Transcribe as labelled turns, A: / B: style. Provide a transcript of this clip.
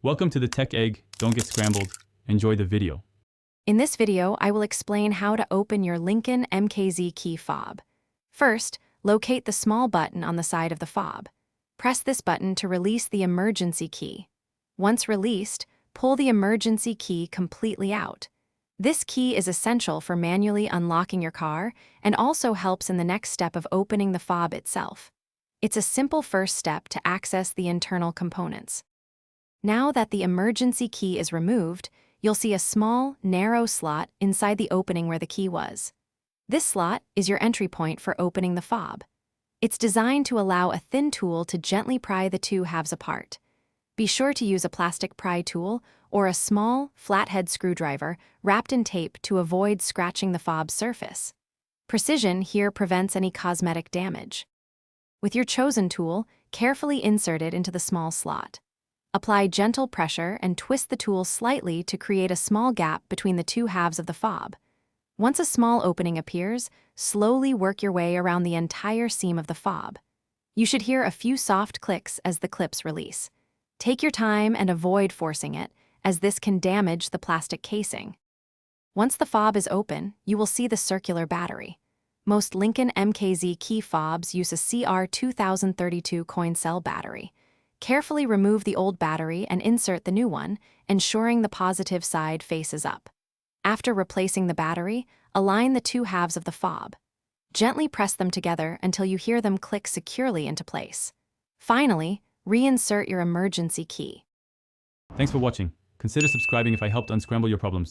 A: Welcome to the Tech Egg. Don't get scrambled. Enjoy the video.
B: In this video, I will explain how to open your Lincoln MKZ key fob. First, locate the small button on the side of the fob. Press this button to release the emergency key. Once released, pull the emergency key completely out. This key is essential for manually unlocking your car and also helps in the next step of opening the fob itself. It's a simple first step to access the internal components. Now that the emergency key is removed, you'll see a small, narrow slot inside the opening where the key was. This slot is your entry point for opening the fob. It's designed to allow a thin tool to gently pry the two halves apart. Be sure to use a plastic pry tool or a small, flathead screwdriver wrapped in tape to avoid scratching the fob's surface. Precision here prevents any cosmetic damage. With your chosen tool, carefully insert it into the small slot. Apply gentle pressure and twist the tool slightly to create a small gap between the two halves of the fob. Once a small opening appears, slowly work your way around the entire seam of the fob. You should hear a few soft clicks as the clips release. Take your time and avoid forcing it, as this can damage the plastic casing. Once the fob is open, you will see the circular battery. Most Lincoln MKZ key fobs use a CR2032 coin cell battery. Carefully remove the old battery and insert the new one, ensuring the positive side faces up. After replacing the battery, align the two halves of the fob. Gently press them together until you hear them click securely into place. Finally, reinsert your emergency key.
A: Thanks for watching. Consider subscribing if I helped unscramble your problems.